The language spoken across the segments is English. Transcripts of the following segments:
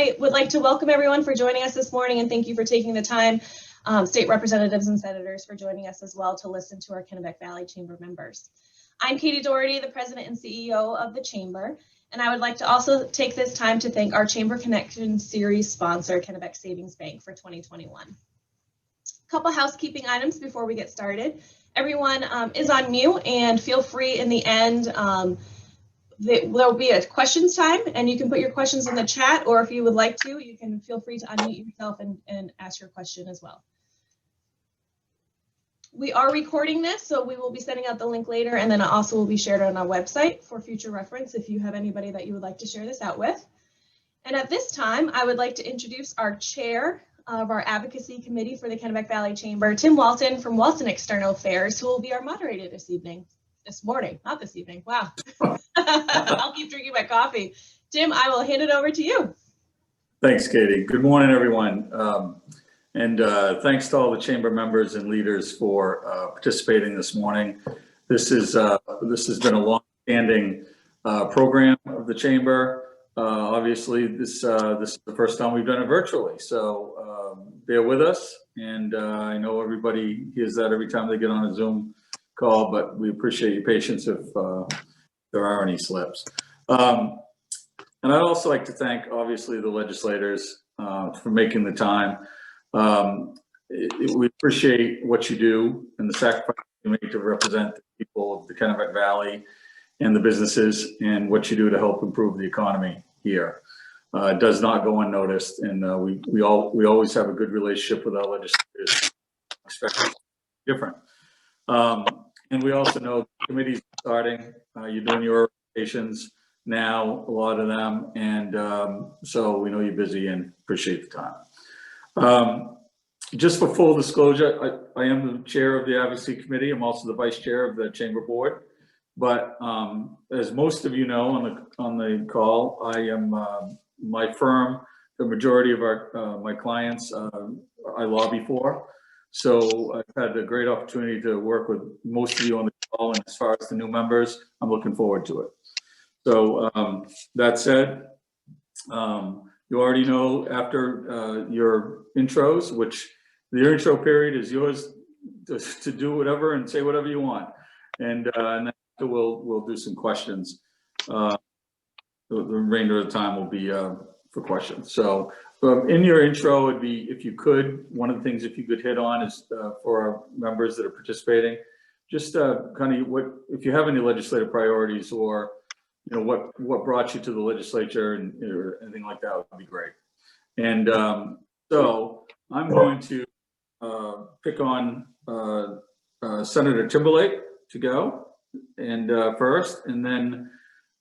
I would like to welcome everyone for joining us this morning, and thank you for taking the time, state representatives and senators, for joining us as well to listen to our Kennebec Valley Chamber members. I'm Katie Doherty, the president and CEO of the Chamber, and I would like to also take this time to thank our Chamber Connection Series sponsor, Kennebec Savings Bank, for 2021. A couple housekeeping items before we get started. Everyone is on mute, and feel free in the end, there'll be a questions time, and you can put your questions in the chat, or if you would like to, you can feel free to unmute yourself and ask your question as well. We are recording this, so we will be sending out the link later, and then it also will be shared on our website for future reference if you have anybody that you would like to share this out with. And at this time, I would like to introduce our chair of our advocacy committee for the Kennebec Valley Chamber, Tim Walton from Walton External Affairs, who will be our moderator this morning, not this evening. Wow. I'll keep drinking my coffee. Tim, I will hand it over to you. Thanks, Katie. Good morning, everyone. Thanks to all the chamber members and leaders for participating this morning. This has been a long-standing program of the chamber. Obviously, this is the first time we've done it virtually, so bear with us. And I know everybody hears that every time they get on a Zoom call, but we appreciate your patience if there are any slips. And I'd also like to thank, obviously, the legislators for making the time. We appreciate what you do and the sacrifice you make to represent the people of the Kennebec Valley and the businesses, and what you do to help improve the economy here. It does not go unnoticed, and we always have a good relationship with our legislators. Expect different. And we also know committees starting. You're doing your rotations now, a lot of them, and so we know you're busy and appreciate the time. Just for full disclosure, I am the chair of the advocacy committee. I'm also the vice chair of the chamber board. But as most of you know on the call, I am my firm. The majority of my clients I lobby for. So I've had a great opportunity to work with most of you on the call, and as far as the new members, I'm looking forward to it. So that said, you already know after your intros, which the intro period is yours to do whatever and say whatever you want, and then we'll do some questions. The remainder of the time will be for questions. So in your intro, it'd be, if you could, one of the things if you could hit on is for our members that are participating, just kind of what, if you have any legislative priorities, or what brought you to the legislature or anything like that, would be great. And so I'm going to pick on Senator Timberlake to go and first, and then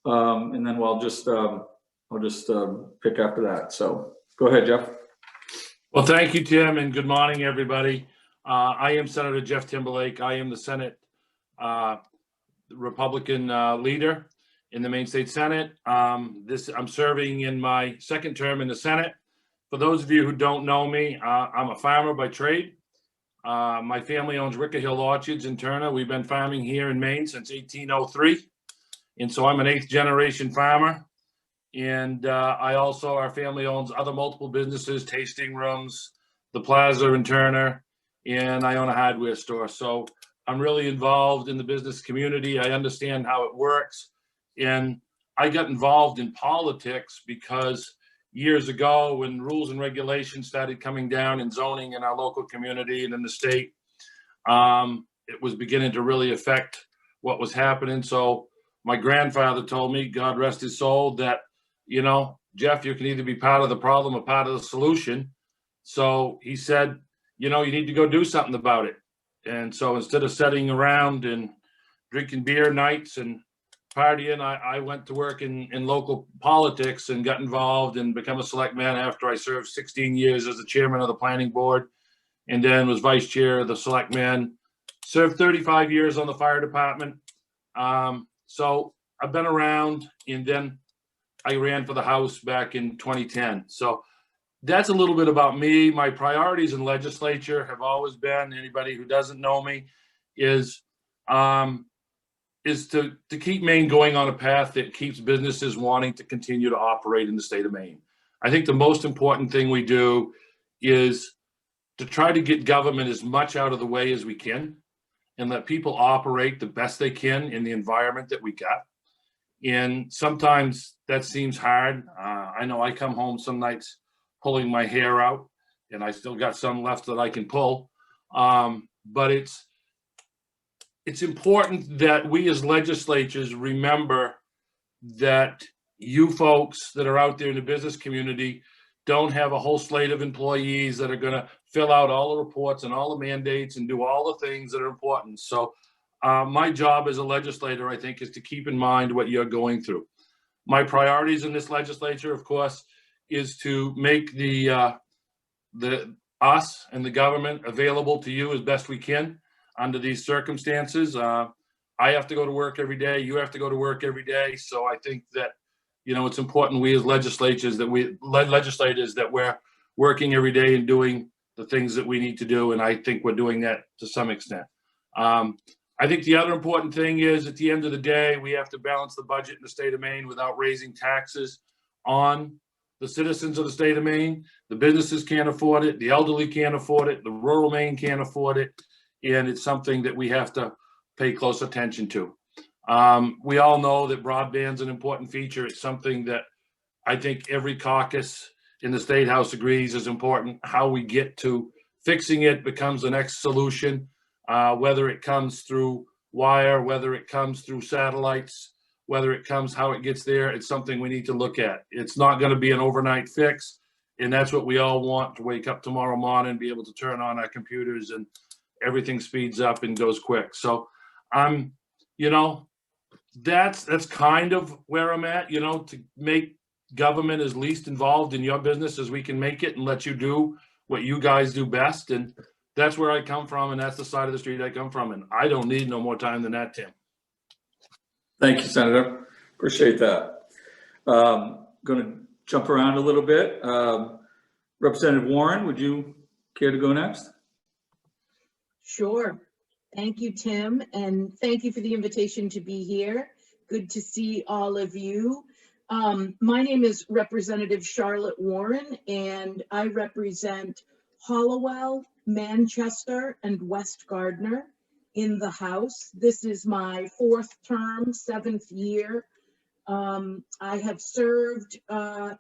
I'll just pick after that. So go ahead, Jeff. Well, thank you, Tim, and good morning, everybody. I am Senator Jeff Timberlake. I am the Senate Republican leader in the Maine State Senate. I'm serving in my second term in the Senate. For those of you who don't know me, I'm a farmer by trade. My family owns Ricker Hill Orchards in Turner. We've been farming here in Maine since 1803. And so I'm an 8th generation farmer. And our family owns other multiple businesses, tasting rooms, the Plaza in Turner, and I own a hardware store. So I'm really involved in the business community. I understand how it works. And I got involved in politics because years ago, when rules and regulations started coming down in zoning in our local community and in the state, it was beginning to really affect what was happening. So my grandfather told me, God rest his soul, that, Jeff, you can either be part of the problem or part of the solution. So he said, you need to go do something about it. And so instead of sitting around and drinking beer nights and partying, I went to work in local politics and got involved and become a selectman after I served 16 years as the chairman of the planning board, and then was vice chair of the selectmen, served 35 years on the fire department. So I've been around, and then I ran for the House back in 2010. So that's a little bit about me. My priorities in legislature have always been, anybody who doesn't know me, is to keep Maine going on a path that keeps businesses wanting to continue to operate in the state of Maine. I think the most important thing we do is to try to get government as much out of the way as we can and let people operate the best they can in the environment that we got. And sometimes that seems hard. I know I come home some nights pulling my hair out, and I still got some left that I can pull. But it's important that we as legislatures remember that you folks that are out there in the business community don't have a whole slate of employees that are going to fill out all the reports and all the mandates and do all the things that are important. So my job as a legislator, I think, is to keep in mind what you're going through. My priorities in this legislature, of course, is to make the us and the government available to you as best we can under these circumstances. I have to go to work every day. You have to go to work every day. So I think that, you know, it's important we as legislators that we're working every day and doing the things that we need to do. And I think we're doing that to some extent. I think the other important thing is at the end of the day, we have to balance the budget in the state of Maine without raising taxes on the citizens of the state of Maine. The businesses can't afford it. The elderly can't afford it. The rural Maine can't afford it. And it's something that we have to pay close attention to. We all know that broadband's an important feature. It's something that I think every caucus in the State House agrees is important. How we get to fixing it becomes the next solution, whether it comes through wire, whether it comes through satellites, whether it comes how it gets there. It's something we need to look at. It's not going to be an overnight fix. And that's what we all want, to wake up tomorrow morning and be able to turn on our computers and everything speeds up and goes quick. So you know, that's kind of where I'm at, you know, to make government as least involved in your business as we can make it and let you do what you guys do best. And that's where I come from. And that's the side of the street I come from. And I don't need no more time than that, Tim. Thank you, Senator. Appreciate that. Going to jump around a little bit. Representative Warren, would you care to go next? Sure. Thank you, Tim, and thank you for the invitation to be here. Good to see all of you. My name is Representative Charlotte Warren, and I represent Hollowell, Manchester, and West Gardner in the House. This is my 4th term, 7th year. I have served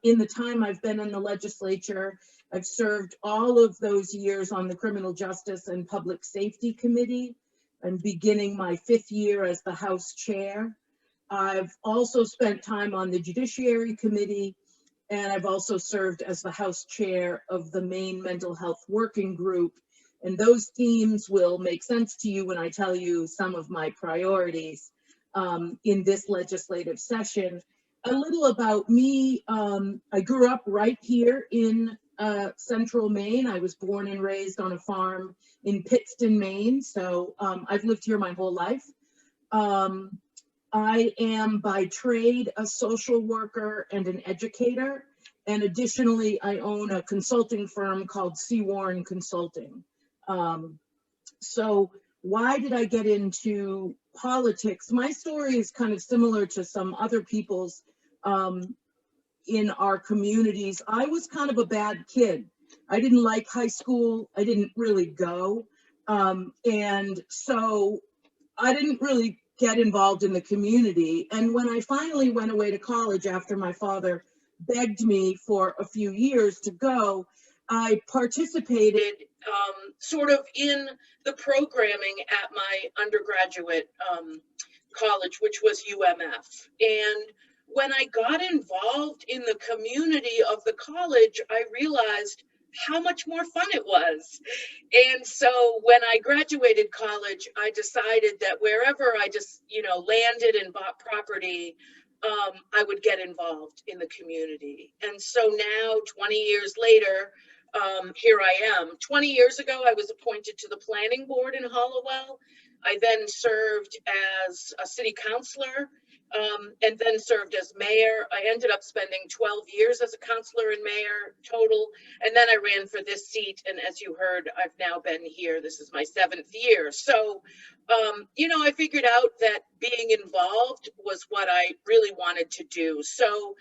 in the time I've been in the legislature. I've served all of those years on the Criminal Justice and Public Safety Committee. I'm beginning my 5th year as the House Chair. I've also spent time on the Judiciary Committee, and I've also served as the House Chair of the Maine Mental Health Working Group. And those themes will make sense to you when I tell you some of my priorities in this legislative session. A little about me. I grew up right here in central Maine. I was born and raised on a farm in Pittston, Maine. So I've lived here my whole life. I am by trade a social worker and an educator. And additionally, I own a consulting firm called C. Warren Consulting. So why did I get into politics? My story is kind of similar to some other people's in our communities. I was kind of a bad kid. I didn't like high school. I didn't really go. And so I didn't really get involved in the community. And when I finally went away to college after my father begged me for a few years to go, I participated sort of in the programming at my undergraduate college, which was UMF. And when I got involved in the community of the college, I realized how much more fun it was. And so when I graduated college, I decided that wherever I just, landed and bought property, I would get involved in the community. And so now, 20 years later, here I am. 20 years ago, I was appointed to the planning board in Hollowell. I then served as a city councilor, and then served as mayor. I ended up spending 12 years as a councilor and mayor total. And then I ran for this seat. And as you heard, I've now been here. This is my 7th year. So, I figured out that being involved was what I really wanted to do. So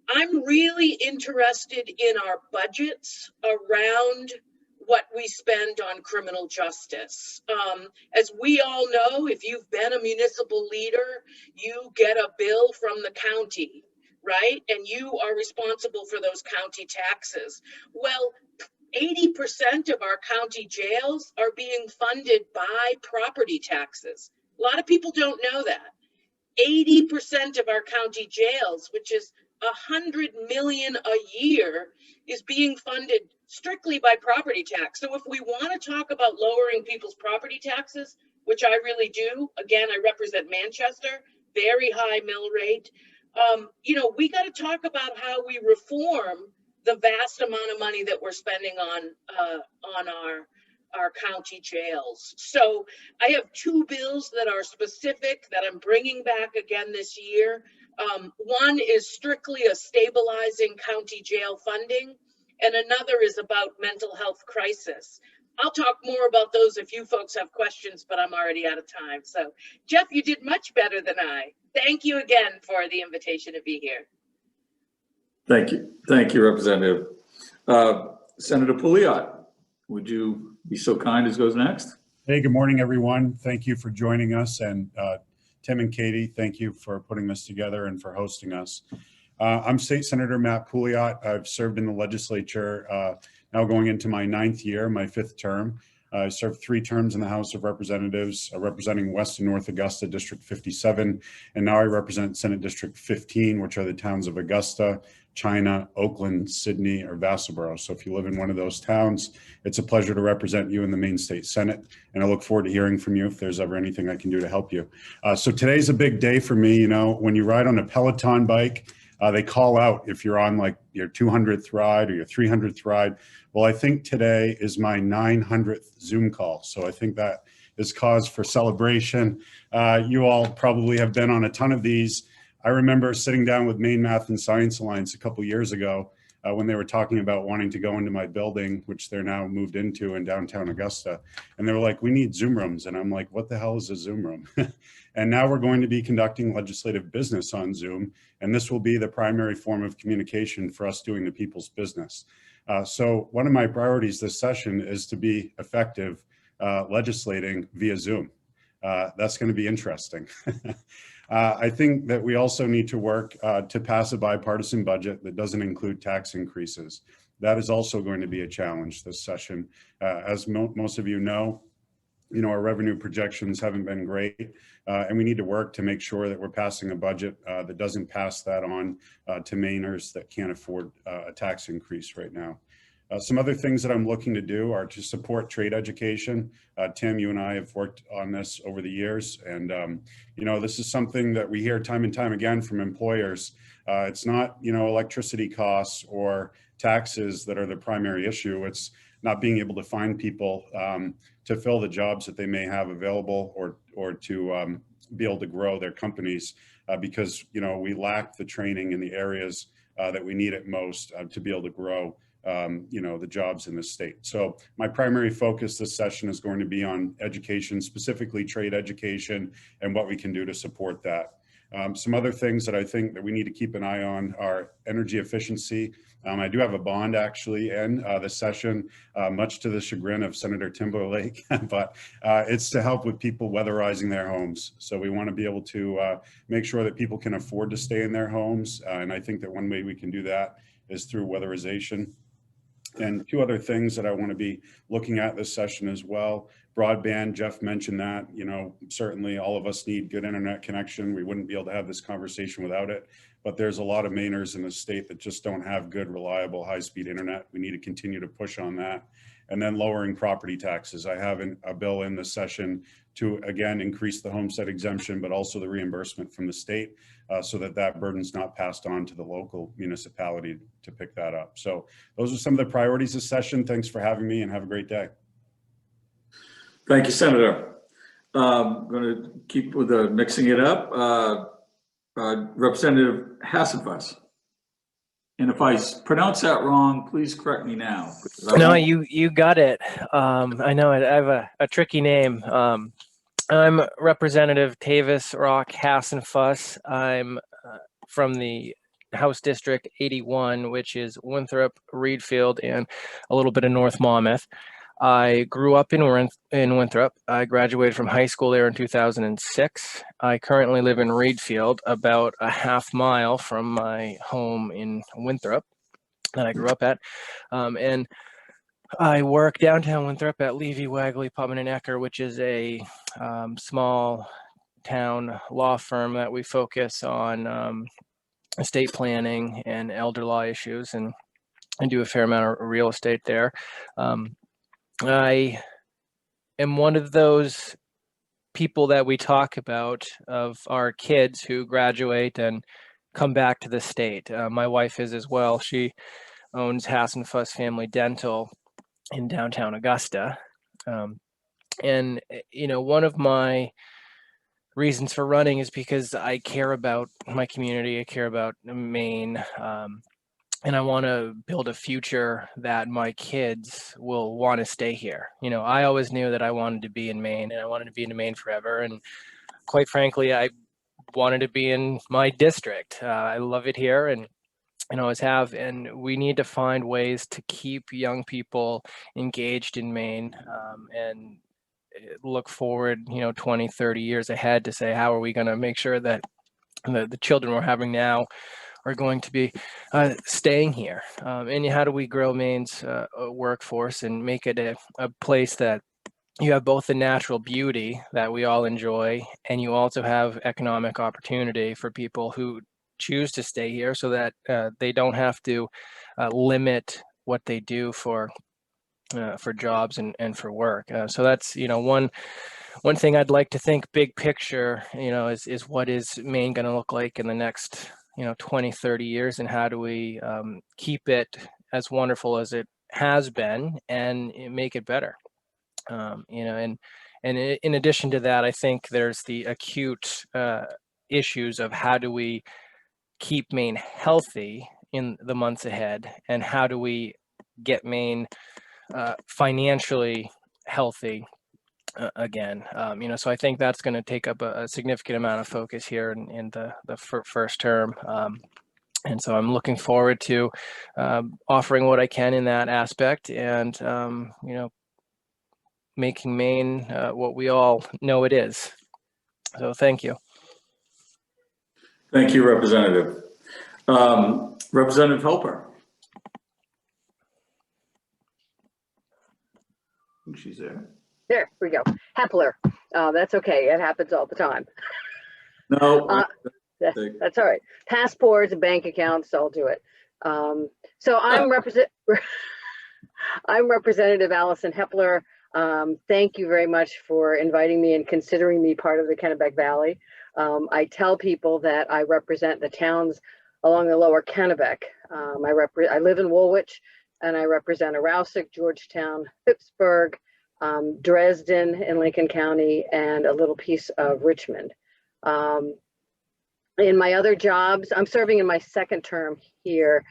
I'm really interested in our budgets around what we spend on criminal justice. As we all know, if you've been a municipal leader, you get a bill from the county, right? And you are responsible for those county taxes. Well, 80% of our county jails are being funded by property taxes. A lot of people don't know that. 80% of our county jails, which is 100 million a year, is being funded strictly by property tax. So if we want to talk about lowering people's property taxes, which I really do, again, I represent Manchester, very high mill rate. You know, we got to talk about how we reform the vast amount of money that we're spending on our county jails. So I have two bills that are specific that I'm bringing back again this year. One is strictly a stabilizing county jail funding, and another is about mental health crisis. I'll talk more about those if you folks have questions, but I'm already out of time. So Jeff, you did much better than I. Thank you again for the invitation to be here. Thank you. Thank you, Representative. Senator Couliat, would you be so kind as goes next? Hey, good morning, everyone. Thank you for joining us. And Tim and Katie, thank you for putting this together and for hosting us. I'm State Senator Matt Couliat. I've served in the legislature, now going into my 9th year, my 5th term. I served 3 terms in the House of Representatives, representing West and North Augusta, District 57. And now I represent Senate District 15, which are the towns of Augusta, China, Oakland, Sydney, or Vassalboro. So if you live in one of those towns, it's a pleasure to represent you in the Maine State Senate. And I look forward to hearing from you if there's ever anything I can do to help you. So today's a big day for me. You know, when you ride on a Peloton bike, they call out if you're on like your 200th ride or your 300th ride. Well, I think today is my 900th Zoom call. So I think that is cause for celebration. You all probably have been on a ton of these. I remember sitting down with Maine Math and Science Alliance a couple years ago when they were talking about wanting to go into my building, which they're now moved into in downtown Augusta. And they were like, we need Zoom rooms. And I'm like, what the hell is a Zoom room? And now we're going to be conducting legislative business on Zoom. And this will be the primary form of communication for us doing the people's business. So one of my priorities this session is to be effective legislating via Zoom. That's going to be interesting. I think that we also need to work to pass a bipartisan budget that doesn't include tax increases. That is also going to be a challenge this session. As most of you know, our revenue projections haven't been great, and we need to work to make sure that we're passing a budget that doesn't pass that on to Mainers that can't afford a tax increase right now. Some other things that I'm looking to do are to support trade education. Tim, you and I have worked on this over the years, and this is something that we hear time and time again from employers. It's not electricity costs or taxes that are the primary issue. It's not being able to find people to fill the jobs that they may have available or to be able to grow their companies because we lack the training in the areas that we need it most to be able to grow the jobs in the state. So my primary focus this session is going to be on education, specifically trade education, and what we can do to support that. Some other things that I think that we need to keep an eye on are energy efficiency. I do have a bond actually in this session, much to the chagrin of Senator Timberlake, but it's to help with people weatherizing their homes. So we want to be able to make sure that people can afford to stay in their homes. And I think that one way we can do that is through weatherization. And 2 other things that I want to be looking at this session as well. Broadband, Jeff mentioned that, certainly all of us need good internet connection. We wouldn't be able to have this conversation without it, but there's a lot of Mainers in the state that just don't have good, reliable, high-speed internet. We need to continue to push on that. And then lowering property taxes. I have a bill in this session to, again, increase the homestead exemption, but also the reimbursement from the state so that burden's not passed on to the local municipality to pick that up. So those are some of the priorities this session. Thanks for having me and have a great day. Thank you, Senator. I'm going to keep with mixing it up. Representative Hasselfuss. And if I pronounce that wrong, please correct me now. No, you got it. I know I have a tricky name. I'm Representative Tavis Rock Hassenfuss. I'm from the House District 81, which is Winthrop, Reedfield, and a little bit of North Monmouth. I grew up in Winthrop. I graduated from high school there in 2006. I currently live in Reedfield, about a half mile from my home in Winthrop that I grew up at. And I work downtown Winthrop at Levy, Wagley, Putman and Ecker, which is a small town law firm that we focus on estate planning and elder law issues, and do a fair amount of real estate there. I am one of those people that we talk about of our kids who graduate and come back to the state. My wife is as well. She owns Hass and Fuss Family Dental in downtown Augusta. And, you know, one of my reasons for running is because I care about my community. I care about Maine. And I want to build a future that my kids will want to stay here. You know, I always knew that I wanted to be in Maine, and I wanted to be in Maine forever. And quite frankly, I wanted to be in my district. I love it here, and always have. And we need to find ways to keep young people engaged in Maine, and look forward, 20, 30 years ahead to say, how are we going to make sure that the children we're having now are going to be staying here, and how do we grow Maine's workforce and make it a place that you have both the natural beauty that we all enjoy, and you also have economic opportunity for people who choose to stay here, so that they don't have to limit what they do for jobs and for work. So that's one thing I'd like to think big picture, is what is Maine going to look like in the next 20, 30 years, and how do we keep it as wonderful as it has been and make it better. And in addition to that, I think there's the acute issues of how do we keep Maine healthy in the months ahead, and how do we get Maine financially healthy again. So I think that's going to take up a significant amount of focus here in the first term. And so I'm looking forward to offering what I can in that aspect, and making Maine what we all know it is. So thank you. Thank you, Representative. Representative Helper. I think she's there. There we go. Hepler. That's okay. It happens all the time. No. That's all right. Passports, bank accounts, I'll do it. So I'm Representative Allison Hepler. Thank you very much for inviting me and considering me part of the Kennebec Valley. I tell people that I represent the towns along the lower Kennebec. I live in Woolwich, and I represent Arousic, Georgetown, Phippsburg, Dresden in Lincoln County, and a little piece of Richmond. In my other jobs, I'm serving in my second term here.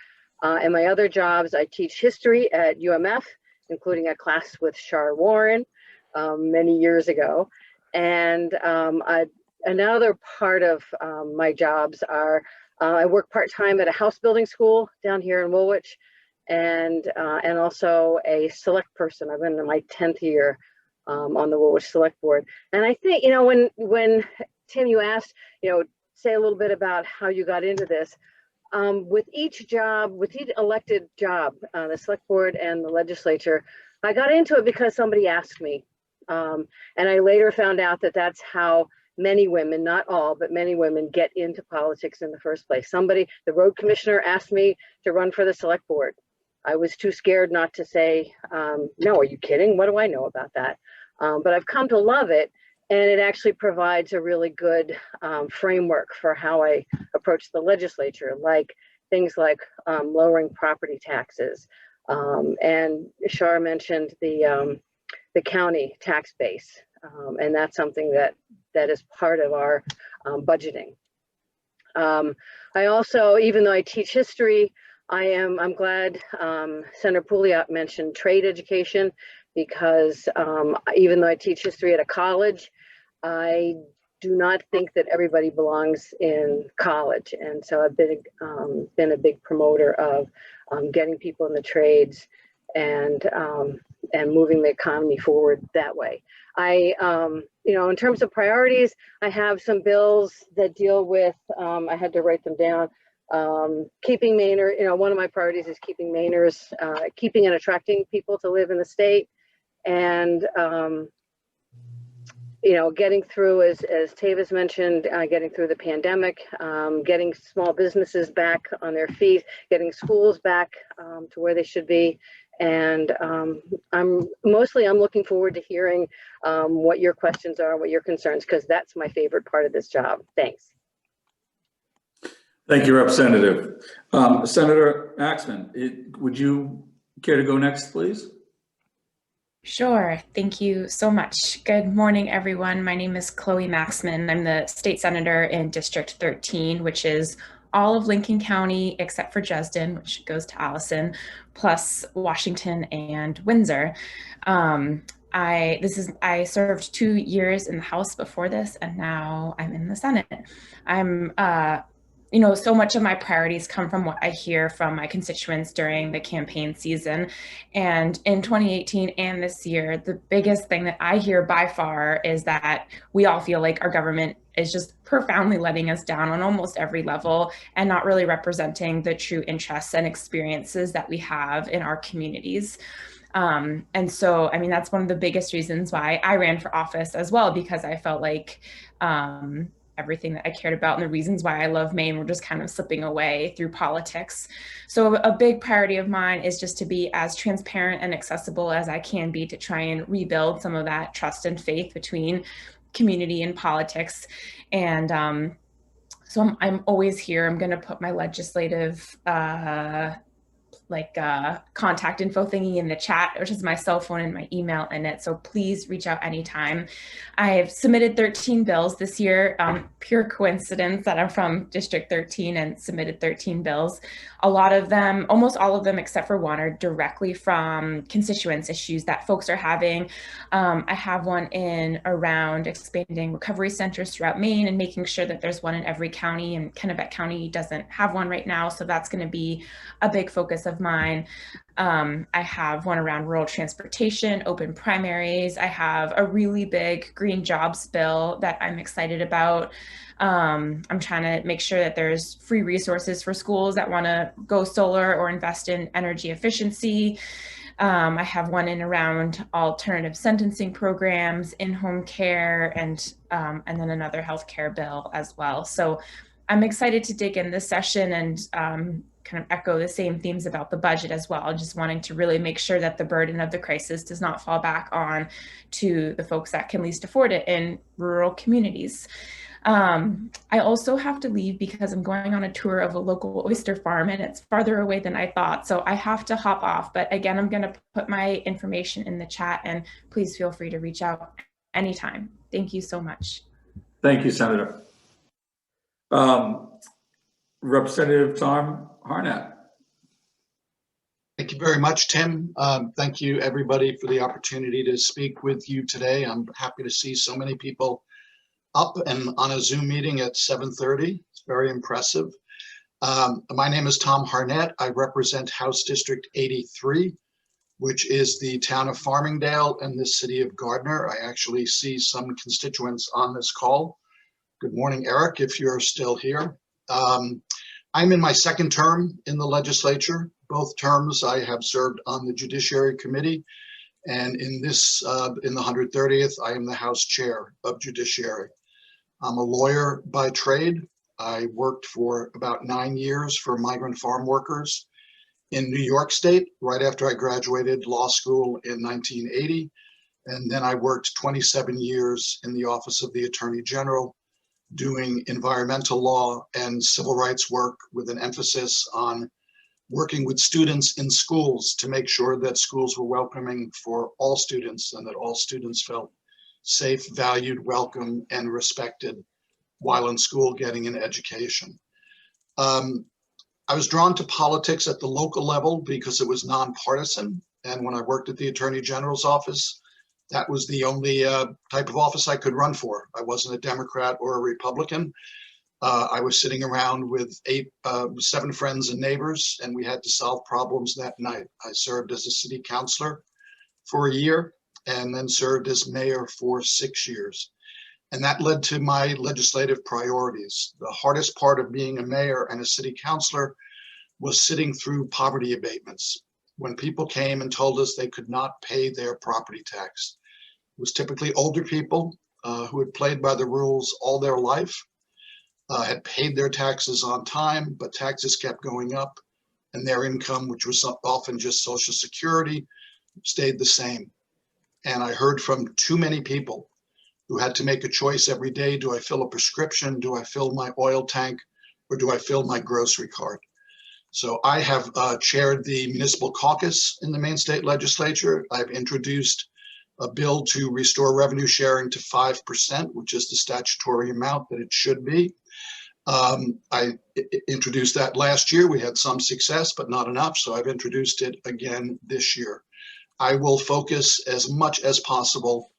In my other jobs, I teach history at UMF, including a class with Char Warren many years ago. And another part of my jobs are, I work part-time at a house building school down here in Woolwich, and also a select person. I've been in my 10th year on the Woolwich Select Board. And I think, when Tim, you asked, say a little bit about how you got into this. With each elected job, the Select Board and the Legislature, I got into it because somebody asked me. And I later found out that that's how many women, not all, but many women get into politics in the first place. The road commissioner asked me to run for the Select Board. I was too scared not to say, no, are you kidding? What do I know about that? But I've come to love it, and it actually provides a really good framework for how I approach the legislature, like things like lowering property taxes. And Shar mentioned the county tax base, and that's something that is part of our budgeting. I also, even though I teach history, I'm glad Senator Couliat mentioned trade education, because even though I teach history at a college, I do not think that everybody belongs in college. And so I've been a big promoter of getting people in the trades and moving the economy forward that way. In terms of priorities, I have some bills that deal with, I had to write them down, keeping Mainers, one of my priorities is keeping Mainers, keeping and attracting people to live in the state, and getting through, as Tavis mentioned, getting through the pandemic, getting small businesses back on their feet, getting schools back to where they should be. And I'm looking forward to hearing what your questions are, what your concerns, because that's my favorite part of this job. Thanks. Thank you, Representative. Senator Maxman, would you care to go next, please? Sure. Thank you so much. Good morning, everyone. My name is Chloe Maxman. I'm the state senator in District 13, which is all of Lincoln County except for Dresden, which goes to Allison, plus Washington and Windsor. I served 2 years in the House before this, and now I'm in the Senate. I'm so much of my priorities come from what I hear from my constituents during the campaign season. And in 2018 and this year, the biggest thing that I hear by far is that we all feel like our government is just profoundly letting us down on almost every level and not really representing the true interests and experiences that we have in our communities. And so, that's one of the biggest reasons why I ran for office as well, because I felt like everything that I cared about and the reasons why I love Maine were just kind of slipping away through politics. So a big priority of mine is just to be as transparent and accessible as I can be to try and rebuild some of that trust and faith between community and politics. And so I'm always here. I'm going to put my legislative contact info thingy in the chat, which is my cell phone and my email in it. So please reach out anytime. I've submitted 13 bills this year. Pure coincidence that I'm from District 13 and submitted 13 bills. A lot of them, almost all of them except for one, are directly from constituents issues that folks are having. I have one in around expanding recovery centers throughout Maine and making sure that there's one in every county, and Kennebec County doesn't have one right now. So that's going to be a big focus of mine. I have one around rural transportation, open primaries. I have a really big green jobs bill that I'm excited about. I'm trying to make sure that there's free resources for schools that want to go solar or invest in energy efficiency. I have one in around alternative sentencing programs, in-home care, and then another healthcare bill as well. So I'm excited to dig in this session and kind of echo the same themes about the budget as well, just wanting to really make sure that the burden of the crisis does not fall back on to the folks that can least afford it in rural communities. I also have to leave because I'm going on a tour of a local oyster farm and it's farther away than I thought. So I have to hop off. But again, I'm going to put my information in the chat, and please feel free to reach out anytime. Thank you so much. Thank you, Senator. Representative Tom Harnett. Thank you very much, Tim. Thank you, everybody, for the opportunity to speak with you today. I'm happy to see so many people up and on a Zoom meeting at 7:30. It's very impressive. My name is Tom Harnett. I represent House District 83, which is the town of Farmingdale and the city of Gardner. I actually see some constituents on this call. Good morning, Eric, if you're still here. I'm in my second term in the legislature. Both terms I have served on the Judiciary Committee, and in this, in the 130th, I am the House Chair of Judiciary. I'm a lawyer by trade. I worked for about 9 years for migrant farm workers in New York State right after I graduated law school in 1980. And then I worked 27 years in the Office of the Attorney General, doing environmental law and civil rights work with an emphasis on working with students in schools to make sure that schools were welcoming for all students and that all students felt safe, valued, welcome, and respected while in school getting an education. I was drawn to politics at the local level because it was nonpartisan. And when I worked at the Attorney General's office, That was the only type of office I could run for. I wasn't a Democrat or a Republican. I was sitting around with 7 friends and neighbors, and we had to solve problems that night. I served as a city councilor for a year and then served as mayor for 6 years. And that led to my legislative priorities. The hardest part of being a mayor and a city councilor was sitting through poverty abatements. When people came and told us they could not pay their property tax. It was typically older people who had played by the rules all their life, had paid their taxes on time, but taxes kept going up and their income, which was often just Social Security, stayed the same. And I heard from too many people who had to make a choice every day. Do I fill a prescription? Do I fill my oil tank? Or do I fill my grocery cart? So I have chaired the municipal caucus in the Maine State Legislature. I've introduced a bill to restore revenue sharing to 5%, which is the statutory amount that it should be. I introduced that last year. We had some success, but not enough. So I've introduced it again this year. I will focus as much as possible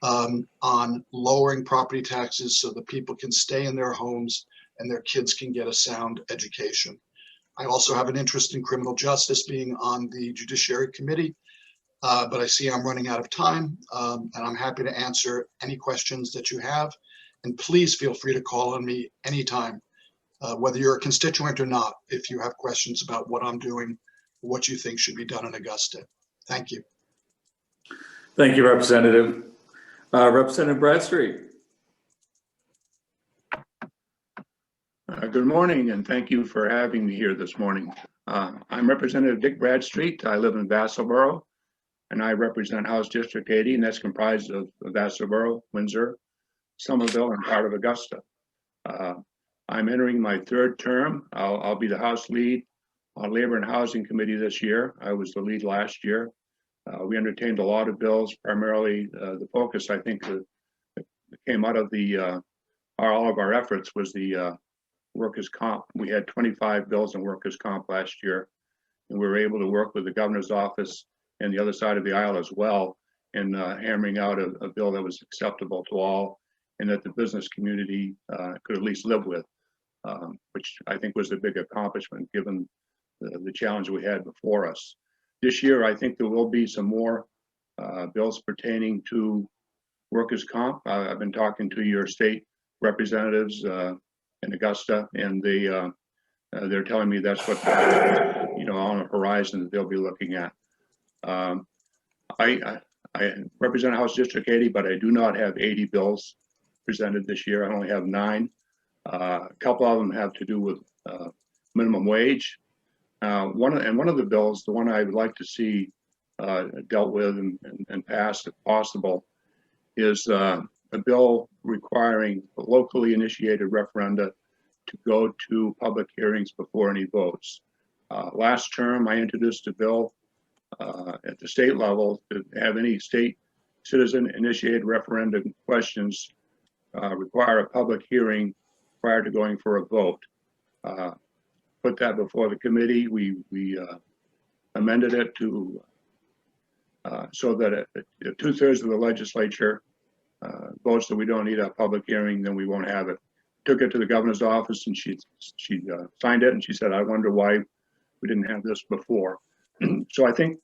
on lowering property taxes so that people can stay in their homes and their kids can get a sound education. I also have an interest in criminal justice, being on the Judiciary Committee, but I see I'm running out of time, and I'm happy to answer any questions that you have. And please feel free to call on me anytime, whether you're a constituent or not, if you have questions about what I'm doing, what you think should be done in Augusta. Thank you. Thank you, Representative. Representative Bradstreet. Good morning, and thank you for having me here this morning. I'm Representative Dick Bradstreet. I live in Vassalboro, and I represent House District 80, and that's comprised of Vassalboro, Windsor, Somerville, and part of Augusta. I'm entering my 3rd term. I'll be the House lead on Labor and Housing Committee this year. I was the lead last year. We entertained a lot of bills, primarily the focus, I think, that came out of all of our efforts was the workers' comp. We had 25 bills in workers' comp last year, and we were able to work with the governor's office and the other side of the aisle as well in hammering out a bill that was acceptable to all and that the business community could at least live with, which I think was a big accomplishment given the challenge we had before us. This year, I think there will be some more bills pertaining to workers' comp. I've been talking to your state representatives in Augusta, and they're telling me that's what on the horizon that they'll be looking at. I represent House District 80, but I do not have 80 bills presented this year. I only have 9. A couple of them have to do with minimum wage. One of the bills, the one I would like to see dealt with and passed if possible, is a bill requiring locally initiated referenda to go to public hearings before any votes. Last term, I introduced a bill at the state level to have any state citizen initiated referendum questions require a public hearing prior to going for a vote. Put that before the committee. We amended it to so that if 2/3 of the legislature votes that we don't need a public hearing, then we won't have it. Took it to the governor's office, and she signed it, and she said, "I wonder why we didn't have this before." So I think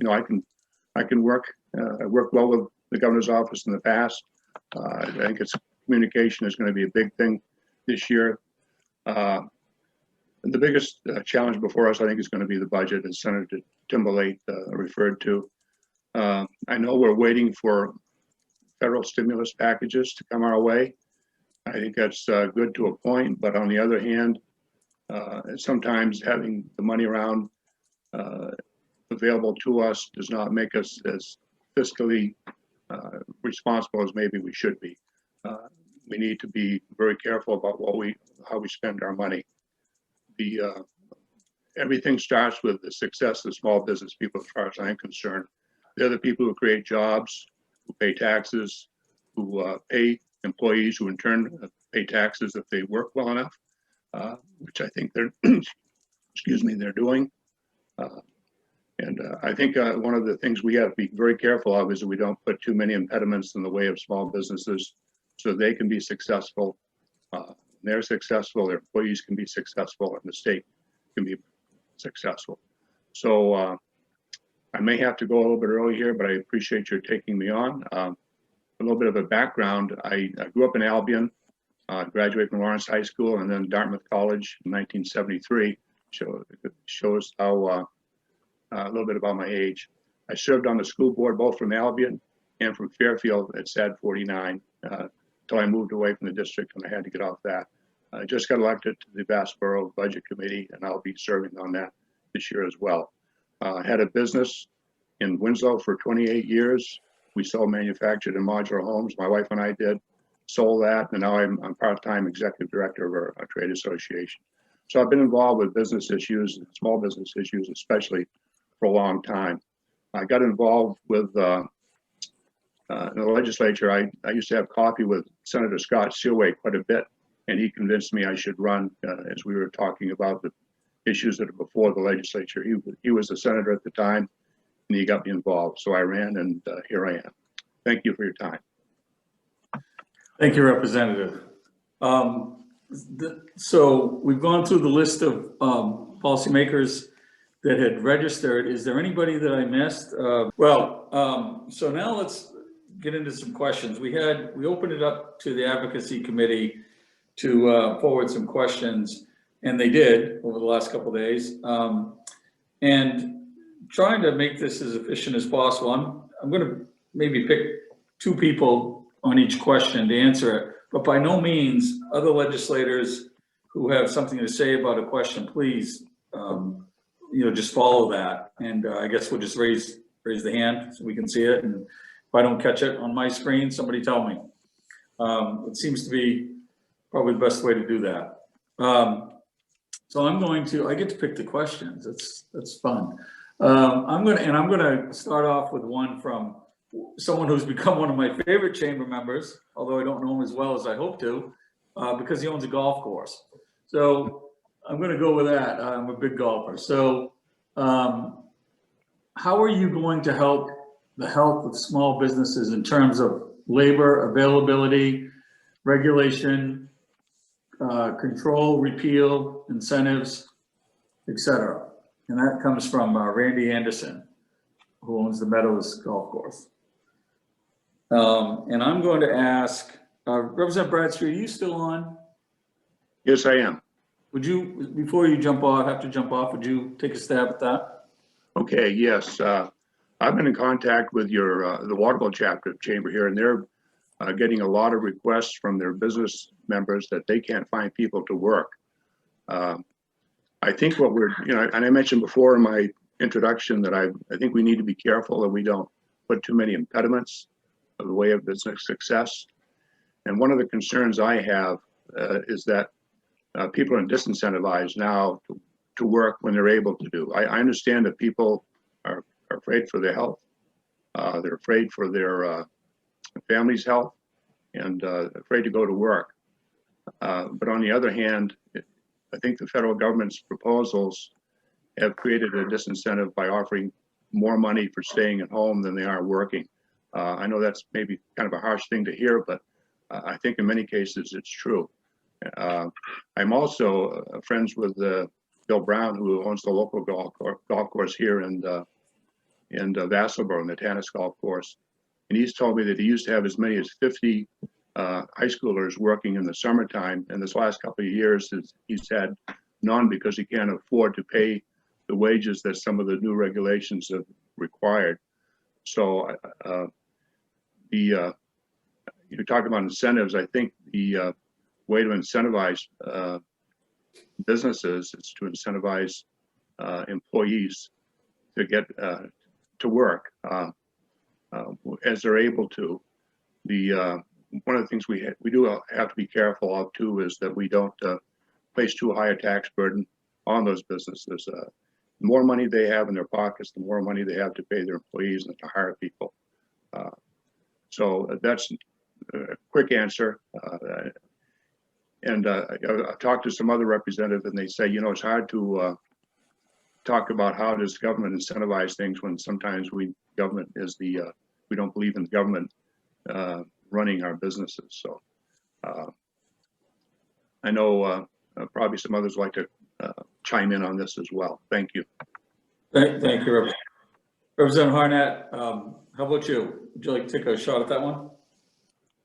I can work. I worked well with the governor's office in the past. I think its communication is going to be a big thing this year. The biggest challenge before us, I think, is going to be the budget, as Senator Timberlake referred to. I know we're waiting for federal stimulus packages to come our way. I think that's good to a point, but on the other hand, sometimes having the money around available to us does not make us as fiscally responsible as maybe we should be. We need to be very careful about how we spend our money. Everything starts with the success of small business people, as far as I'm concerned. They're the people who create jobs, who pay taxes, who pay employees, who in turn pay taxes if they work well enough, which I think they're, excuse me, they're doing. And I think one of the things we have to be very careful of is that we don't put too many impediments in the way of small businesses so they can be successful. They're successful, their employees can be successful, and the state can be successful. So I may have to go a little bit early here, but I appreciate your taking me on. A little bit of a background. I grew up in Albion, graduated from Lawrence High School and then Dartmouth College in 1973. It shows how a little bit about my age. I served on the school board both from Albion and from Fairfield at SAD 49 until I moved away from the district and I had to get off that. I just got elected to the Bass Borough Budget Committee and I'll be serving on that this year as well. I had a business in Winslow for 28 years. We sold manufactured and modular homes. My wife and I did, sold that, and now I'm part-time executive director of our trade association. So I've been involved with business issues, small business issues especially, for a long time. I got involved with in the legislature. I used to have coffee with Senator Scott Seaway quite a bit, and he convinced me I should run as we were talking about the issues that are before the legislature. He was the senator at the time, and he got me involved. So I ran, and here I am. Thank you for your time. Thank you, Representative. So we've gone through the list of policymakers that had registered. Is there anybody that I missed? So now let's get into some questions. We opened it up to the advocacy committee to forward some questions, and they did over the last couple of days. And trying to make this as efficient as possible, I'm going to maybe pick 2 people on each question to answer it, but by no means other legislators who have something to say about a question, please, just follow that. And I guess we'll just raise the hand so we can see it. And if I don't catch it on my screen, somebody tell me. It seems to be probably the best way to do that. So I get to pick the questions. That's fun. I'm going to start off with one from someone who's become one of my favorite chamber members, although I don't know him as well as I hope to, because he owns a golf course. So I'm going to go with that. I'm a big golfer. So how are you going to help the health of small businesses in terms of labor availability, regulation, control, repeal, incentives, etc.? And that comes from Randy Anderson, who owns the Meadows Golf Course. And I'm going to ask, Representative Bradstreet, are you still on? Yes, I am. Would you, before you have to jump off, would you take a stab at that? Okay, yes. I've been in contact with the Untitled Chapter Chamber here, and they're getting a lot of requests from their business members that they can't find people to work. I think what and I mentioned before in my introduction that I think we need to be careful that we don't put too many impediments of the way of business success. And one of the concerns I have is that people are disincentivized now to work when they're able to do. I understand that people are afraid for their health. They're afraid for their family's health and afraid to go to work. But on the other hand, I think the federal government's proposals have created a disincentive by offering more money for staying at home than they are working. I know that's maybe kind of a harsh thing to hear, but I think in many cases it's true. I'm also friends with Bill Brown, who owns the local golf course here in Vassalboro, the tennis golf course. And he's told me that he used to have as many as 50 high schoolers working in the summertime. And this last couple of years, he's had none because he can't afford to pay the wages that some of the new regulations have required. So you talked about incentives. I think the way to incentivize businesses is to incentivize employees to get to work as they're able to. One of the things we do have to be careful of too is that we don't place too high a tax burden on those businesses. The more money they have in their pockets, the more money they have to pay their employees and to hire people. So that's a quick answer. And I've talked to some other representatives, and they say, it's hard to talk about how does government incentivize things when sometimes government is we don't believe in government running our businesses. So I know probably some others like to chime in on this as well. Thank you. Thank you, Representative Harnett. How about you? Would you like to take a shot at that one?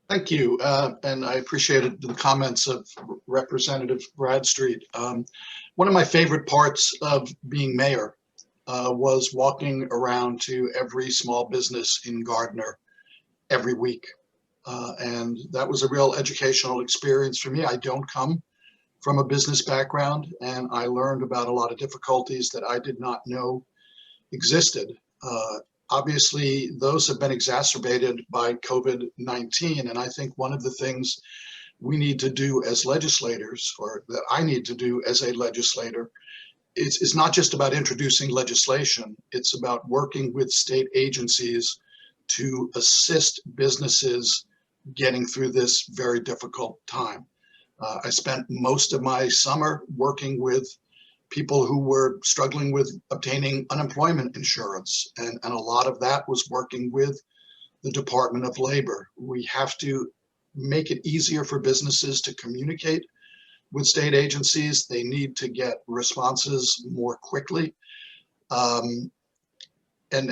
Thank you, and I appreciated the comments of Representative Bradstreet. One of my favorite parts of being mayor was walking around to every small business in Gardner every week. And that was a real educational experience for me. I don't come from a business background, and I learned about a lot of difficulties that I did not know existed. Obviously, those have been exacerbated by COVID-19. And I think one of the things we need to do as legislators, or that I need to do as a legislator, is not just about introducing legislation. It's about working with state agencies to assist businesses getting through this very difficult time. I spent most of my summer working with people who were struggling with obtaining unemployment insurance. And a lot of that was working with the Department of Labor. We have to make it easier for businesses to communicate with state agencies. They need to get responses more quickly. And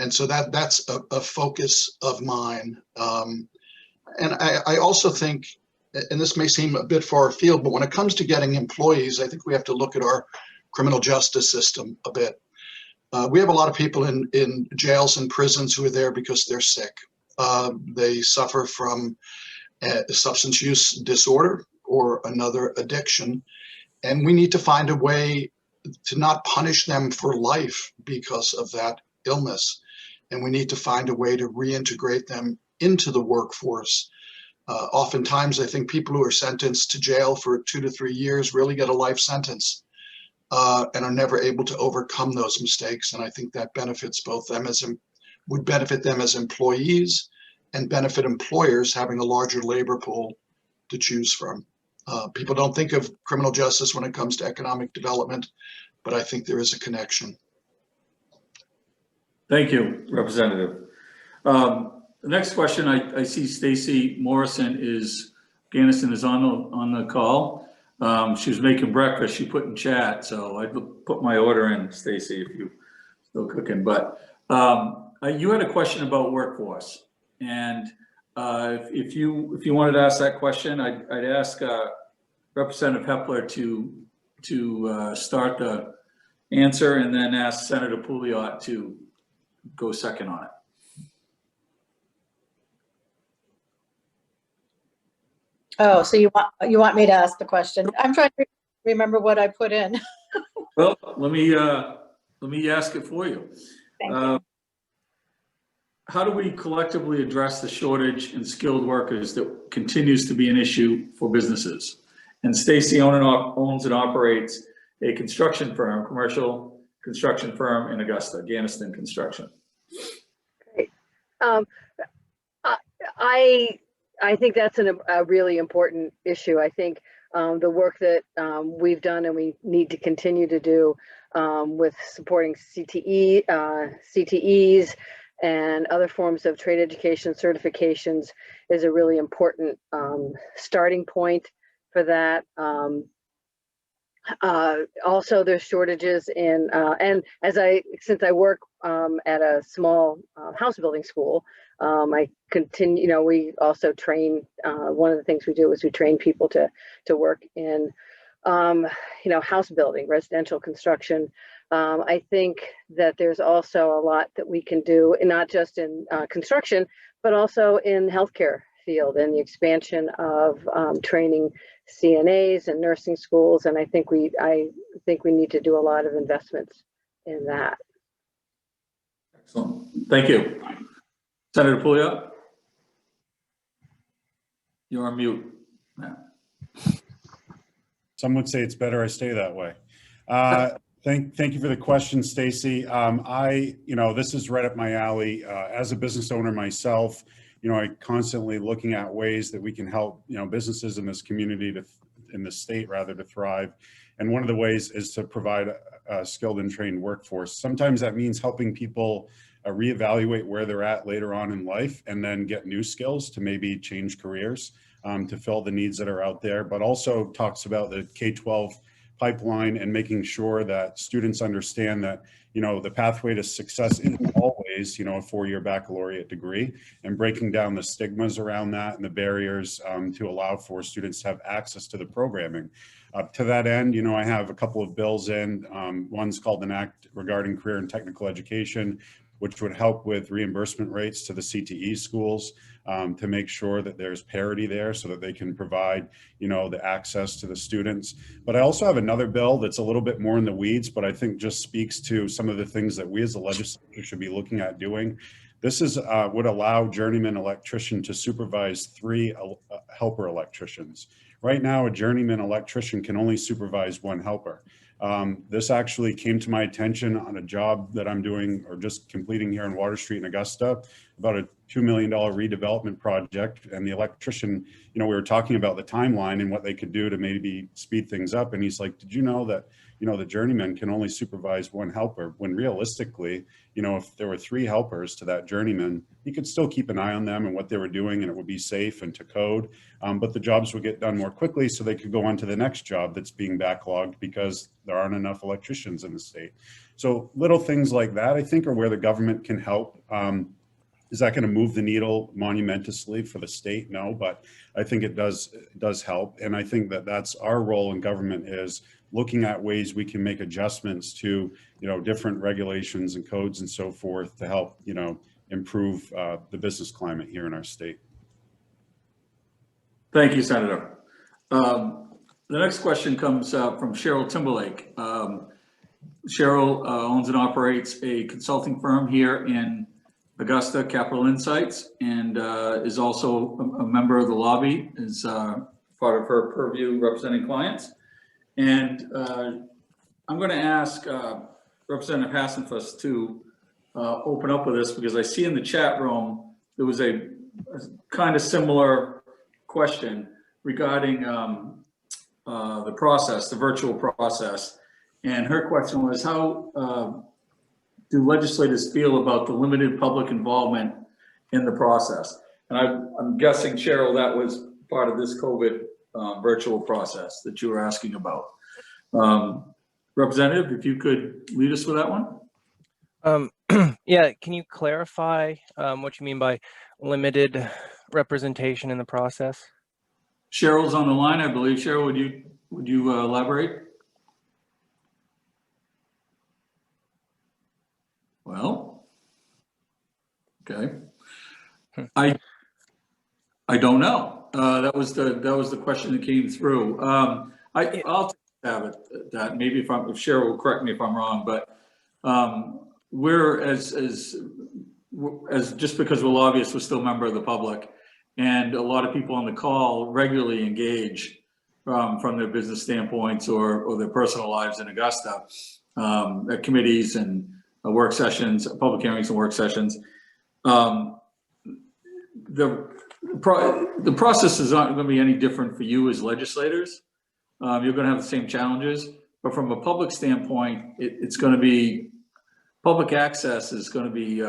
so that's a focus of mine. And I also think, and this may seem a bit far afield, but when it comes to getting employees, I think we have to look at our criminal justice system a bit. We have a lot of people in jails and prisons who are there because they're sick. They suffer from a substance use disorder or another addiction. And we need to find a way to not punish them for life because of that illness. And we need to find a way to reintegrate them into the workforce. Oftentimes, I think people who are sentenced to jail for 2 to 3 years really get a life sentence. And are never able to overcome those mistakes. And I think that benefits both them would benefit them as employees and benefit employers having a larger labor pool to choose from. People don't think of criminal justice when it comes to economic development, but I think there is a connection. Thank you, Representative. The next question, I see Stacy Morrison is on the call. She was making breakfast, she put in chat, so I put my order in, Stacy, if you're still cooking. But you had a question about workforce, and if you wanted to ask that question, I'd ask Representative Hepler to start the answer, and then ask Senator Couliat to go second on it. Oh, so you want me to ask the question? I'm trying to remember what I put in. Well, let me ask it for you. Thank you. How do we collectively address the shortage in skilled workers that continues to be an issue for businesses? And Stacy owns and operates a construction firm, commercial construction firm in Augusta, Ganiston Construction. Great. I think that's a really important issue. I think the work that we've done and we need to continue to do with supporting CTEs and other forms of trade education certifications is a really important starting point for that. Also, there's shortages in, and since I work at a small house building school, I continue, we also train, one of the things we do is we train people to work in, house building, residential construction. I think that there's also a lot that we can do, and not just in construction, but also in healthcare field and the expansion of training CNAs and nursing schools. And I think we need to do a lot of investments in that. Excellent. Thank you. Senator Couliat, you're on mute. Some would say it's better I stay that way. Thank you for the question, Stacy. This is right up my alley. As a business owner myself, I constantly looking at ways that we can help, businesses in this community in the state rather to thrive. And one of the ways is to provide skilled and trained workforce. Sometimes that means helping people reevaluate where they're at later on in life and then get new skills to maybe change careers to fill the needs that are out there, but also talks about the K-12 pipeline and making sure that students understand that, you know, the pathway to success isn't always, you know, a 4-year baccalaureate degree, and breaking down the stigmas around that and the barriers to allow for students to have access to the programming. To that end, you know, I have a couple of bills in. One's called an act regarding career and technical education, which would help with reimbursement rates to the CTE schools to make sure that there's parity there so that they can provide, you know, the access to the students. But I also have another bill that's a little bit more in the weeds, but I think just speaks to some of the things that we as a legislature should be looking at doing. This is would allow journeyman electrician to supervise 3 helper electricians. Right now, a journeyman electrician can only supervise 1 helper. This actually came to my attention on a job that I'm doing or just completing here in Water Street in Augusta, about a $2 million redevelopment project. And the electrician, you know, we were talking about the timeline and what they could do to maybe speed things up. And he's like, did you know that, you know, the journeyman can only supervise 1 helper, when realistically, you know, if there were 3 helpers to that journeyman, he could still keep an eye on them and what they were doing, and it would be safe and to code, but the jobs would get done more quickly so they could go on to the next job that's being backlogged because there aren't enough electricians in the state. So little things like that, I think, are where the government can help. Is that going to move the needle monumentously for the state? No, but I think it does help. And I think that that's our role in government, is looking at ways we can make adjustments to, you know, different regulations and codes and so forth to help, you know, improve the business climate here in our state. Thank you, Senator. The next question comes from Cheryl Timberlake. Cheryl owns and operates a consulting firm here in Augusta, Capital Insights, and is also a member of the lobby, is part of her purview representing clients. And I'm going to ask Representative Hassenfuss to open up with this, because I see in the chat room there was a kind of similar question regarding the process, the virtual process. And her question was, how do legislators feel about the limited public involvement in the process? And I'm guessing, Cheryl, that was part of this COVID virtual process that you were asking about. Representative, if you could lead us with that one. Yeah, can you clarify what you mean by limited representation in the process? Cheryl's on the line, I believe. Cheryl, would you elaborate? Well, okay. I don't know. That was the question that came through. I'll have it that maybe if Cheryl will correct me if I'm wrong, but we're as just because we're lobbyists, we're still a member of the public, and a lot of people on the call regularly engage from their business standpoints or their personal lives in Augusta at committees and work sessions, public hearings and work sessions. The process is not going to be any different for you as legislators. You're going to have the same challenges, but from a public standpoint, it's going to be, public access is going to be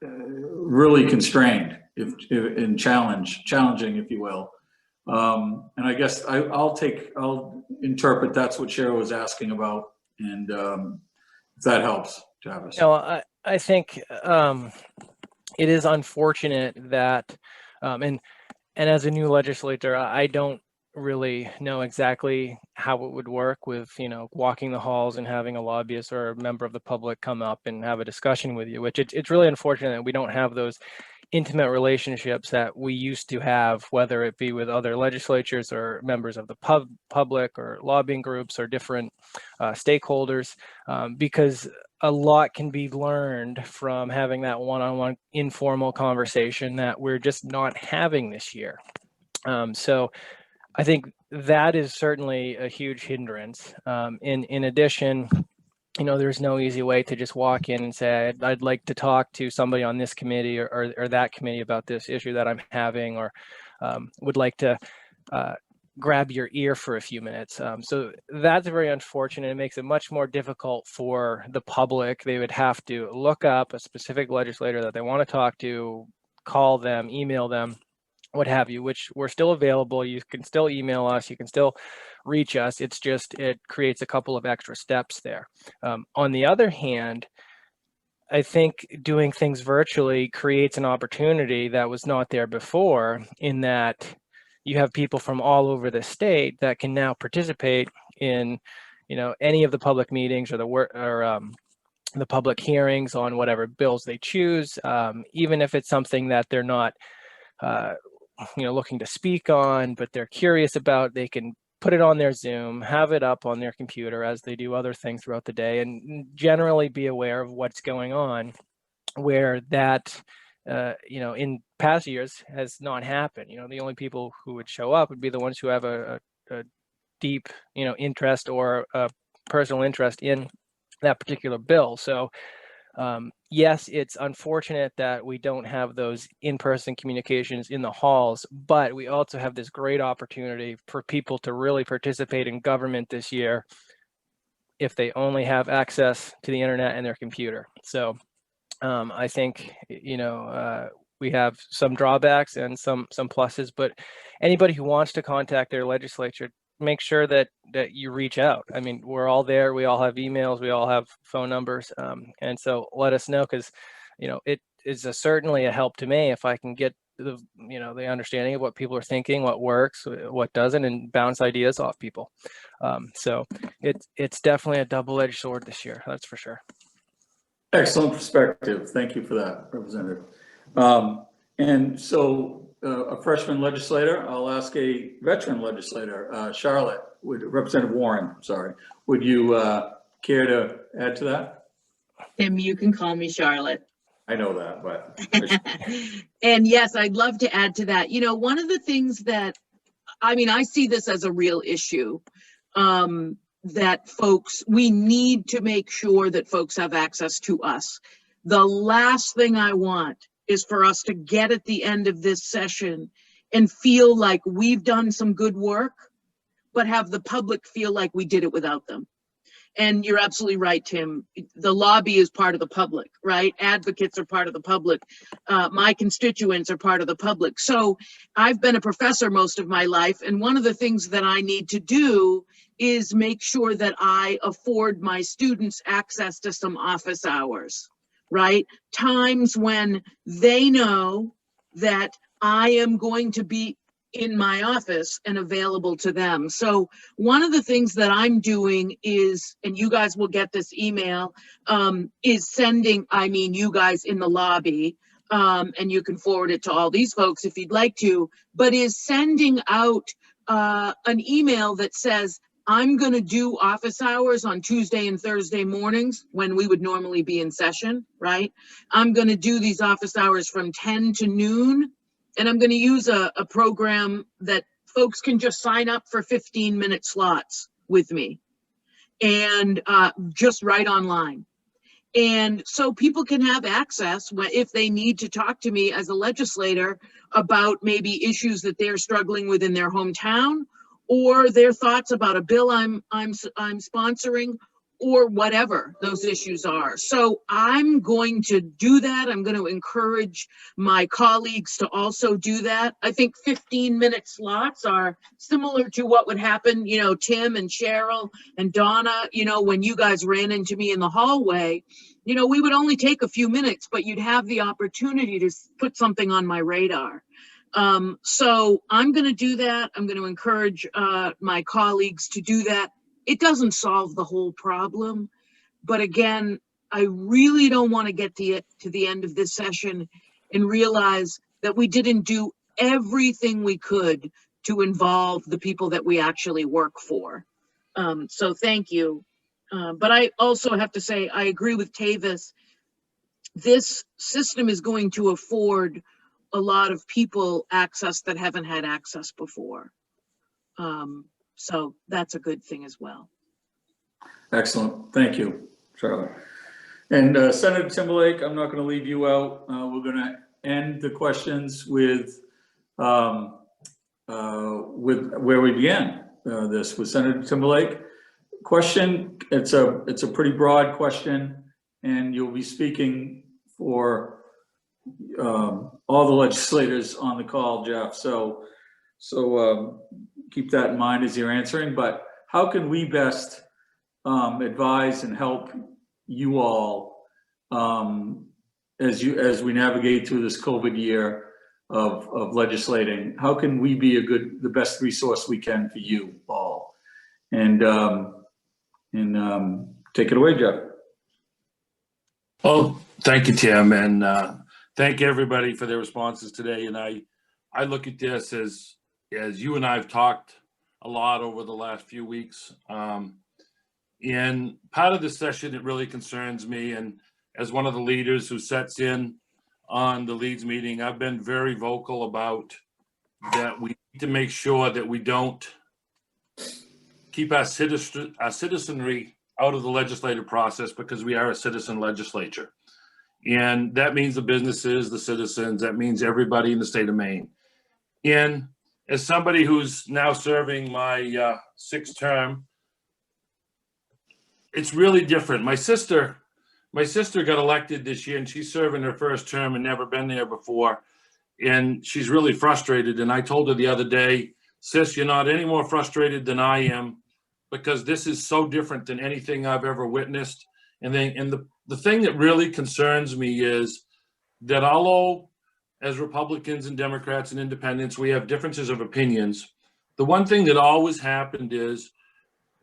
really constrained and challenging, if you will. And I guess I'll interpret that's what Cheryl was asking about, and if that helps, Travis. No, I think it is unfortunate that, and as a new legislator, I don't really know exactly how it would work with, you know, walking the halls and having a lobbyist or a member of the public come up and have a discussion with you, which it's really unfortunate that we don't have those intimate relationships that we used to have, whether it be with other legislatures or members of the public or lobbying groups or different stakeholders, because a lot can be learned from having that one-on-one informal conversation that we're just not having this year. So I think that is certainly a huge hindrance. In addition, you know, there's no easy way to just walk in and say, I'd like to talk to somebody on this committee or that committee about this issue that I'm having, or would like to grab your ear for a few minutes. So that's very unfortunate. It makes it much more difficult for the public. They would have to look up a specific legislator that they want to talk to, call them, email them, what have you, which we're still available. You can still email us. You can still reach us. It's just, it creates a couple of extra steps there. On the other hand, I think doing things virtually creates an opportunity that was not there before, in that you have people from all over the state that can now participate in, any of the public meetings or the public hearings on whatever bills they choose, even if it's something that they're not, looking to speak on, but they're curious about. They can put it on their Zoom, have it up on their computer as they do other things throughout the day, and generally be aware of what's going on, where that, in past years has not happened. The only people who would show up would be the ones who have a deep, interest or a personal interest in that particular bill. So yes, it's unfortunate that we don't have those in-person communications in the halls, but we also have this great opportunity for people to really participate in government this year if they only have access to the internet and their computer. So I think, we have some drawbacks and some pluses, but anybody who wants to contact their legislature, make sure that you reach out. I mean, we're all there. We all have emails. We all have phone numbers. And so let us know, because, it is certainly a help to me if I can get the understanding of what people are thinking, what works, what doesn't, and bounce ideas off people. So it's definitely a double-edged sword this year. That's for sure. Excellent perspective. Thank you for that, Representative. And so a freshman legislator, I'll ask a veteran legislator, Charlotte, Representative Warren, sorry. Would you care to add to that? Tim, you can call me Charlotte. I know that, but. And yes, I'd love to add to that. One of the things that, I see this as a real issue, that we need to make sure that folks have access to us. The last thing I want is for us to get at the end of this session and feel like we've done some good work, but have the public feel like we did it without them. And you're absolutely right, Tim. The lobby is part of the public, right? Advocates are part of the public. My constituents are part of the public. So I've been a professor most of my life, and one of the things that I need to do is make sure that I afford my students access to some office hours, right? Times when they know that I am going to be in my office and available to them. So one of the things that I'm doing is, and you guys will get this email, is sending, you guys in the lobby, and you can forward it to all these folks if you'd like to, but is sending out an email that says, I'm going to do office hours on Tuesday and Thursday mornings when we would normally be in session, right? I'm going to do these office hours from 10 to noon. And I'm going to use a program that folks can just sign up for 15-minute slots with me, and just right online. And so people can have access if they need to talk to me as a legislator about maybe issues that they're struggling with in their hometown, or their thoughts about a bill I'm sponsoring, or whatever those issues are. So I'm going to do that. I'm going to encourage my colleagues to also do that. I think 15-minute slots are similar to what would happen, Tim and Cheryl and Donna, when you guys ran into me in the hallway, we would only take a few minutes, but you'd have the opportunity to put something on my radar. So I'm going to do that. I'm going to encourage my colleagues to do that. It doesn't solve the whole problem, but again, I really don't want to get to the end of this session and realize that we didn't do everything we could to involve the people that we actually work for. So thank you. But I also have to say, I agree with Tavis. This system is going to afford a lot of people access that haven't had access before. So that's a good thing as well. Excellent. Thank you, Charlotte. And Senator Timberlake, I'm not going to leave you out. We're going to end the questions with with where we began this with Senator Timberlake. Question, it's a pretty broad question, and you'll be speaking for all the legislators on the call, Jeff. So keep that in mind as you're answering. But how can we best advise and help you all as we navigate through this COVID year of legislating? How can we be the best resource we can for you all? And take it away, Jeff. Oh, thank you, Tim, and thank everybody for their responses today. And I look at this as you and I have talked a lot over the last few weeks. And part of this session, it really concerns me. And as one of the leaders who sets in on the Leads meeting, I've been very vocal about that we need to make sure that we don't keep our citizenry out of the legislative process, because we are a citizen legislature. And that means the businesses, the citizens, that means everybody in the state of Maine. And as somebody who's now serving my sixth term, it's really different. My sister got elected this year, and she's serving her first term and never been there before. And she's really frustrated. And I told her the other day, sis, you're not any more frustrated than I am, because this is so different than anything I've ever witnessed. And the thing that really concerns me is that although as Republicans and Democrats and independents, we have differences of opinions, the one thing that always happened is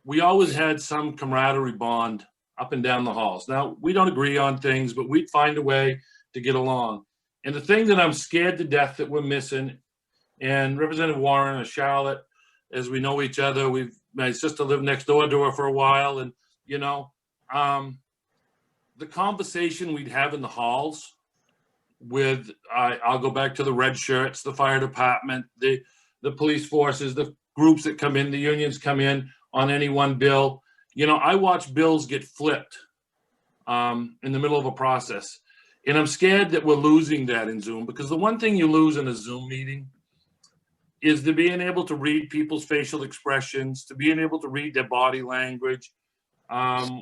we always had some camaraderie bond up and down the halls. Now, we don't agree on things, but we'd find a way to get along. And the thing that I'm scared to death that we're missing, and Representative Warren or Charlotte, as we know each other, my sister lived next door to her for a while, and the conversation we'd have in the halls with, I'll go back to the red shirts, the fire department, the police forces, the groups that come in, the unions come in on any one bill. I watch bills get flipped in the middle of a process. And I'm scared that we're losing that in Zoom, because the one thing you lose in a Zoom meeting is to being able to read people's facial expressions, to being able to read their body language,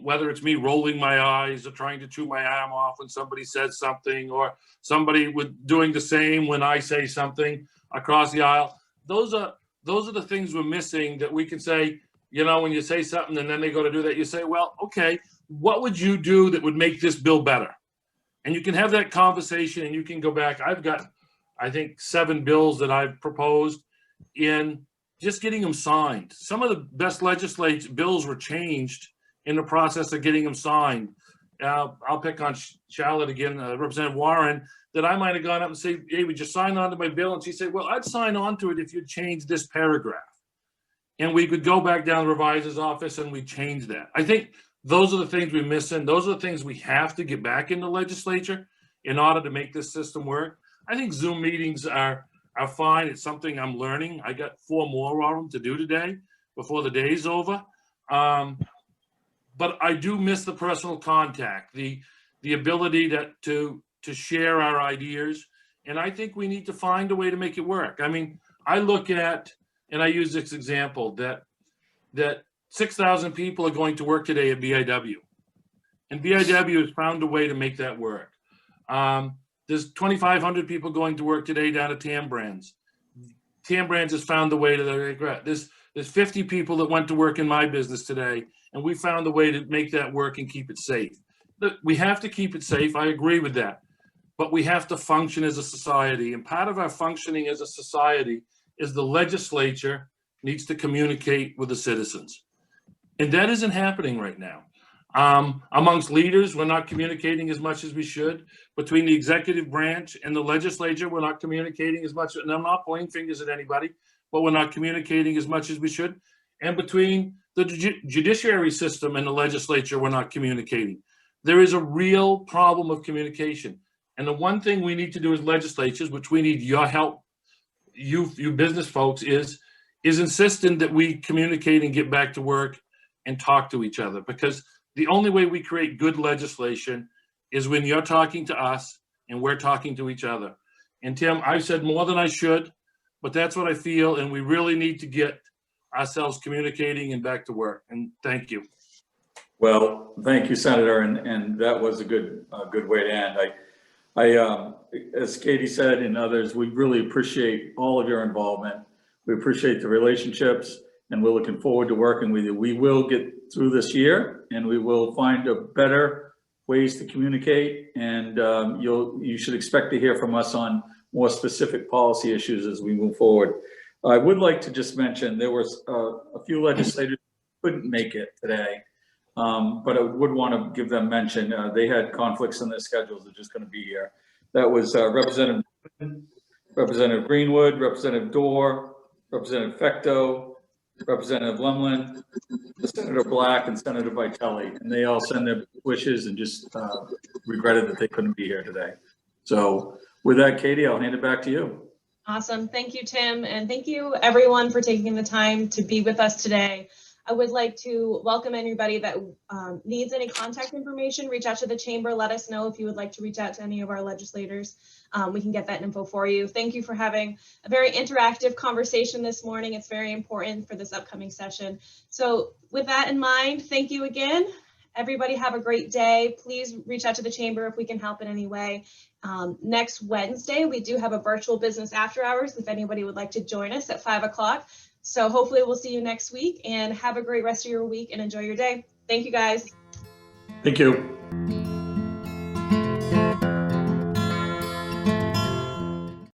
whether it's me rolling my eyes or trying to chew my arm off when somebody says something, or somebody doing the same when I say something across the aisle. Those are the things we're missing, that we can say, when you say something and then they go to do that, you say, well, okay, what would you do that would make this bill better? And you can have that conversation, and you can go back. I've got, I think, 7 bills that I've proposed in just getting them signed. Some of the best legislative bills were changed in the process of getting them signed. I'll pick on Charlotte again, Representative Warren, that I might have gone up and say, hey, would you sign on to my bill? And she said, well, I'd sign on to it if you'd change this paragraph. And we could go back down to the revisor's office and we change that. I think those are the things we're missing. Those are the things we have to get back in the legislature in order to make this system work. I think Zoom meetings are fine. It's something I'm learning. I got 4 more of them to do today before the day's over. But I do miss the personal contact, the ability to share our ideas. And I think we need to find a way to make it work. I mean, I look at, and I use this example, that 6,000 people are going to work today at BIW. And BIW has found a way to make that work. There's 2,500 people going to work today down at Tam Brands. Tam Brands has found a way to, there's 50 people that went to work in my business today, and we found a way to make that work and keep it safe. We have to keep it safe. I agree with that. But we have to function as a society. And part of our functioning as a society is the legislature needs to communicate with the citizens. And that isn't happening right now. Amongst leaders, we're not communicating as much as we should. Between the executive branch and the legislature, we're not communicating as much. And I'm not pointing fingers at anybody, but we're not communicating as much as we should. And between the judiciary system and the legislature, we're not communicating. There is a real problem of communication. And the one thing we need to do as legislatures, which we need your help, you business folks, is insisting that we communicate and get back to work and talk to each other. Because the only way we create good legislation is when you're talking to us and we're talking to each other. And Tim, I've said more than I should, but that's what I feel, and we really need to get ourselves communicating and back to work. And thank you. Well, thank you, Senator, and that was a good way to end. As Katie said and others, we really appreciate all of your involvement. We appreciate the relationships, and we're looking forward to working with you. We will get through this year, and we will find a better ways to communicate, and you should expect to hear from us on more specific policy issues as we move forward. I would like to just mention there was a few legislators who couldn't make it today, but I would want to give them mention. They had conflicts in their schedules. They're just going to be here. That was Representative Greenwood, Representative Dorr, Representative Fecto, Representative Lemlin, Senator Black, and Senator Vitelli, and they all send their wishes and just regretted that they couldn't be here today. So with that, Katie, I'll hand it back to you. Awesome. Thank you, Tim. And thank you everyone for taking the time to be with us today. I would like to welcome anybody that needs any contact information. Reach out to the chamber. Let us know if you would like to reach out to any of our legislators. We can get that info for you. Thank you for having a very interactive conversation this morning. It's very important for this upcoming session. So with that in mind, thank you again. Everybody have a great day. Please reach out to the chamber if we can help in any way. Next Wednesday, we do have a virtual business after hours if anybody would like to join us at 5 o'clock. So hopefully we'll see you next week, and have a great rest of your week and enjoy your day. Thank you, guys. Thank you.